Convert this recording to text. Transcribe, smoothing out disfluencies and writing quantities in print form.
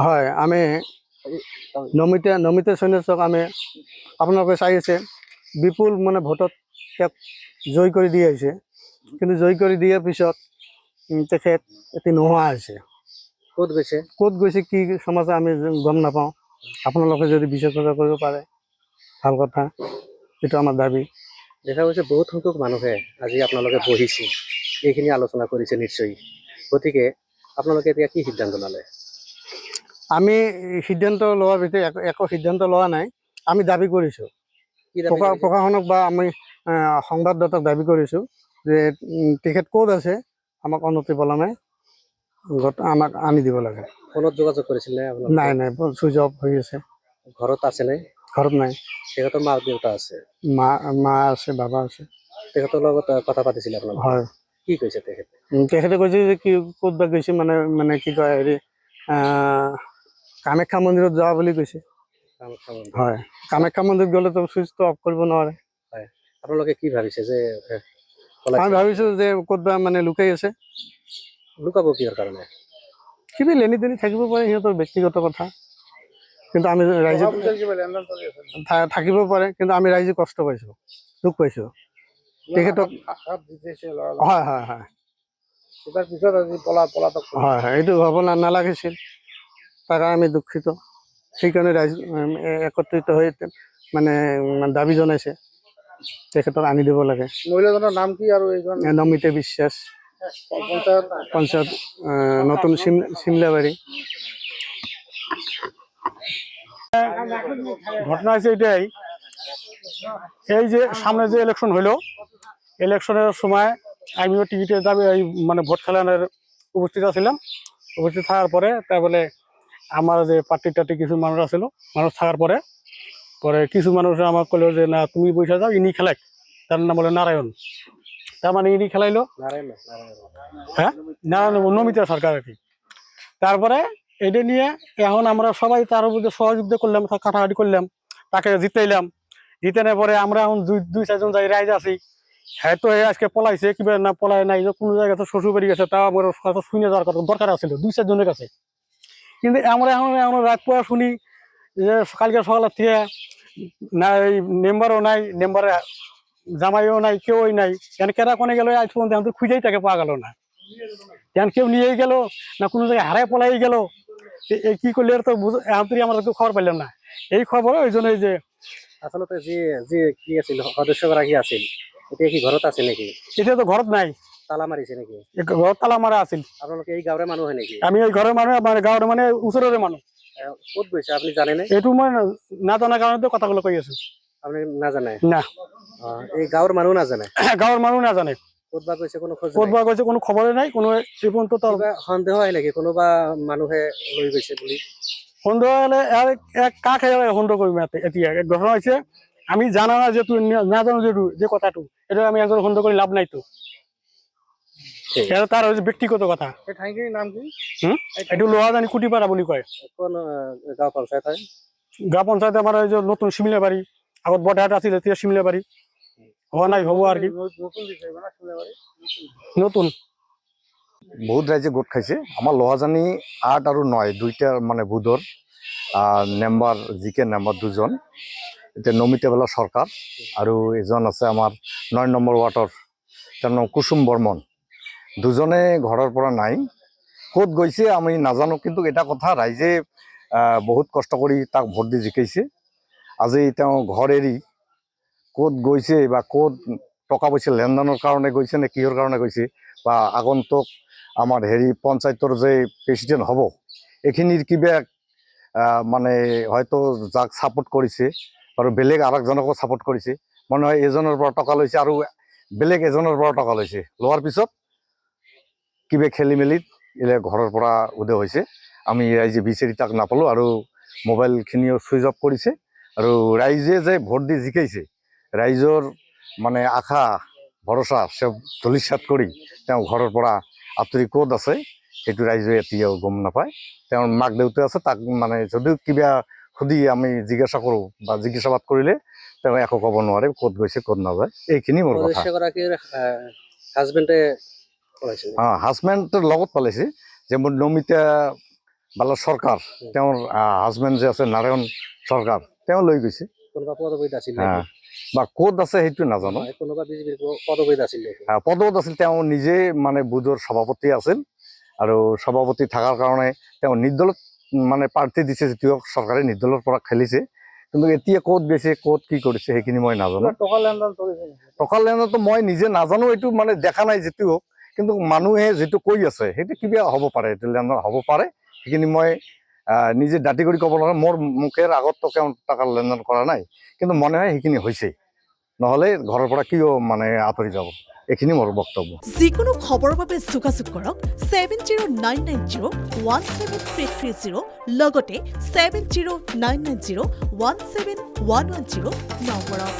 হয়, আমি নমিতা সৈন্যক আমি আপোনালোকে চাই আছে বিপুল মানে ভোটত তেওঁক জয় কৰি দি আহিছে, কিন্তু জয় কৰি দিয়াৰ পিছত তেখেত এতিয়া নোহোৱা হৈছে। ক'ত গৈছে কি সমাজে আমি গম নাপাওঁ। আপোনালোকে যদি বিশেষজ্ঞ কৰিব পাৰে ভাল কথা, এইটো আমাৰ দাবী। দেখা গৈছে বহুত সংখ্যক মানুহে আজি আপোনালোকে বহিছে, এইখিনি আলোচনা কৰিছে নিশ্চয়। গতিকে আপোনালোকে এতিয়া কি সিদ্ধান্ত ল'লে? আমি সিদ্ধান্ত লোৱাৰ ভিতৰত একো সিদ্ধান্ত লোৱা নাই। আমি দাবী কৰিছোঁ প্ৰশাসনক বা আমি সংবাদদাতাক দাবী কৰিছোঁ যে তেখেত ক'ত আছে আমাক অনতি পলমে আমাক আনি দিব লাগে। ফোনত যোগাযোগ কৰিছিলে? নাই, চুইচ অফ হৈ আছে। ঘৰত আছে নাই? ঘৰত নাই। তেখেতৰ মা দেউতা আছে? মা আছে, বাবা আছে। তেখেতৰ লগত কথা পাতিছিলে আপোনালোকে? হয়। কি কৈছে তেখেতে? তেখেতে কৈছে যে কি ক'ত বা গৈছে, মানে কি কয় হেৰি কামাখ্যা মন্দিৰত যোৱা বুলি কৈছে। হয়, কামাখ্যা মন্দিৰত গ'লেতো চুইচটো অফ কৰিব নোৱাৰে। হয়, আপোনালোকে কি ভাবিছে যে? আমি ভাবিছোঁ যে ক'ত বা মানে লুকাই আছে। লুকাব কিহৰ কাৰণে? কিবা লেনি দেনি থাকিব পাৰে, সিহঁতৰ ব্যক্তিগত কথা। কিন্তু আমি ৰাইজে থাকিব পাৰে, কিন্তু আমি ৰাইজে কষ্ট পাইছোঁ, দুখ পাইছোঁ তেখেতক। হয়, এইটো হ'ব নালাগিছিল। তাৰ কাৰণে আমি দুখিত। সেইকাৰণে ৰাইজ একত্ৰিত হৈ মানে দাবী জনাইছে তেখেতক আনি দিব লাগে। মহিলাজনৰ নাম কি? আৰু নমিতা বিশ্বাস, পঞ্চায়ত নতুন চিমলাবাৰী। ঘটনা হয়েছে এটাই, এই যে সামনে যে ইলেকশন হইল, ইলেকশনের সময় আমিও টিকিটের দাবি মানে ভোট খেলানোর উপস্থিত আছিলাম। উপস্থিত থাকার পরে তা বলে আমার যে পার্টি টার্টি কিছু মানুষ আছিল, মানুষ থাকার পরে কিছু মানুষ আমাকে কইল যে না তুমি বসে যাও, ইনি খেলাক। তার নাম হলো নারায়ণ। তার মানে ইনি খেলাইলো। হ্যাঁ, নারায়ণ নমিতা সরকার আর কি। তারপরে এটা নিয়ে এখন আমরা সবাই তার মধ্যে সহযোগিতা করলাম, কাটাকাটি করলাম, তাকে জিতাইলাম। জিতানোর পরে আমরা এখন দুই চারজন যাই রাইজ আছি। হ্যাঁ, তো আজকে পলাইছে কিবা না পলায় নাই, কোনো জায়গায় শ্বশুর বাড়ি গেছে, তা আমার শুনে যাওয়ার কথা দরকার আছিল দুই চারজনের কাছে। কিন্তু আমরা এখন রাত পর শুনি যে কালকে সকালের থেকে না এই মেম্বারও নাই, মেম্বারে জামাইও নাই, কেউই নাই। কেন কেরা কোনে গেল আজ পর্যন্ত আমাদের খুঁজেই তাকে পাওয়া গেল না। কেন কেউ নিয়েই গেল না, কোনো জায়গায় হারায় পলাই গেল। কি করলে তো এখন আমরা তো খবর পাইলাম না। এই খবর ওই জন্যই যে আসলে যে কি আছিল সদস্যগৰাকী আছিল, এতিয়া কি ঘৰত আছে নেকি? এতিয়া তো ঘৰত নাই, তালা মাৰিছে নেকি? ঘৰত তালা মাৰা আছিল। আপোনালোকে এই গাঁৱৰে মানুহ হয় নেকি? আমি এই ঘৰৰ মানুহ, মানে গাঁৱৰ মানে ওচৰৰে মানুহ। ক'ত গৈছে আপুনি জানেনে? এইটো মই নাজানাৰ কাৰণতে কথাগুলো কৈ আছো। আপুনি নাজানে? না, এই গাঁৱৰ মানুহ নাজানে? গাঁৱৰ মানুহ নাজানে। ক'ত বা গৈছে কোনো খবৰে নাই, কোনো সন্দেহ হয় নেকি কোনোবা মানুহে লৈ গৈছে বুলি? সন্দেহ হলে কাক সন্দেহ কৰিম এতিয়া? ঘটনা হৈছে আমি জানা না, যেহেতু নাজানো যে কথাটো, এটা আমি একজন সন্দেহ কৰি লাভ নাইতো। তার হচ্ছে ব্যক্তিগত কথা। এইটো লোহাজানি কুটিপাড়া বুলি কয়। কোন গাঁও পঞ্চায়ত হয়? গাঁও পঞ্চায়ত আমার ওই যে নতুন শিমলাবাড়ি, আগত বড়হাট আছিল, এতিয়া শিমলাবাড়ি হওয়া নাই, হবো আর কি নতুন। বহুত রাইজে গোট খাইছে। আমার লোহাজানি ৮ আর ৯ দুইটা মানে বুধর মেম্বার, জিকে মেম্বার দুজন। এটা নমিতা বেলা সরকার, আর এজন আছে আমার ৯ নম্বৰ ওয়াৰ্ডৰ, তাৰ নাম কুসুম বৰ্মন। দুজনে ঘৰেৰ পৰা নাই, ক'ত গৈছে আমি নাজানো। কিন্তু এটা কথা, ৰাইজে বহুত কষ্ট কৰি তাক ভোট দি জিকাইছে। আজি তেওঁ ঘৰ এৰি ক'ত গৈছে বা ক'ত টকা পইচা লেনদেনৰ কাৰণে গৈছে নে কিহৰ কাৰণে গৈছে, বা আগন্তুক আমাৰ পঞ্চায়েতৰ যে প্ৰেসিডেন্ট হব, এইখিনিৰ কিবা মানে হয়তো যাক সাপোৰ্ট কৰেছে আৰ বেলেগ আৰ একজনকো সাপোৰ্ট কৰেছে, মনে হয় এজনেৰ পৰা টকা লৈছে আৰ বেলেগ এজনেৰ পৰা টকা লৈছে। লোৱাৰ পিছত কিবা খেলি মেলিত ঘৰৰ পৰা উদয় হৈছে। আমি ৰাইজে বিচাৰি তাক নাপালোঁ, আৰু মোবাইলখিনিও চুইচ অফ কৰিছে। আৰু ৰাইজে যে ভোট দি জিকাইছে, ৰাইজৰ মানে আশা ভৰসা সব ধূলিসাৎ কৰি তেওঁ ঘৰৰ পৰা আঁতৰি ক'ত আছে সেইটো ৰাইজে এতিয়াও গম নাপায়। তেওঁৰ মাক দেউতা আছে, তাক মানে যদিও কিবা সুধি আমি জিজ্ঞাসা কৰোঁ বা জিজ্ঞাসাবাদ কৰিলে তেওঁ একো ক'ব নোৱাৰে, ক'ত গৈছে ক'ত নাযায়। এইখিনি মোৰ কথা। হাজবেণ্ডে হাজবেণ্ডৰ লগত পালাইছে যে মোৰ নমিতা বালা সৰকাৰ তেওঁৰ হাজবেণ্ড যে আছে নাৰায়ণ সরকার তেওঁ লৈ গৈছে কোনোবা পদবীত আছিল হ্যাঁ বা ক'ত আছে সেইটো নাজানো কোনোবা বিজেপিৰ পদবীত আছিল নেকি? পদত আছিল তেওঁ নিজে মানে বুধৰ সভাপতি আছিল আৰু সভাপতি থকাৰ কাৰণে তেওঁ নিৰ্দলত মানে প্ৰাৰ্থী দিছে যদিও চৰকাৰে নিৰ্দলৰ পৰা খেলিছে কিন্তু এতিয়া ক'ত গৈছে ক'ত কি কৰিছে সেইখিনি মই নাজানো টকা লেনদেনটো মই নিজে নাজানো এইটো মানে দেখা নাই যিটো হোক কিন্তু মানুহে যিটো কৈ আছে সেইটো কিবা হ'ব পাৰে এইটো লেনদেন হ'ব পাৰে সেইখিনি মই নিজে দাঁতি কৰি ক'ব নোৱাৰো মোৰ মুখেৰ আগততো তেওঁ টকা লেনদেন কৰা নাই কিন্তু মনে হয় সেইখিনি হৈছে নহ'লে ঘৰৰ পৰা কিয় মানে আঁতৰি যাব এইখিনি মোৰ বক্তব্য যিকোনো খবৰৰ বাবে যোগাযোগ কৰক 7099017330 লগতে 7099017110 নম্বৰত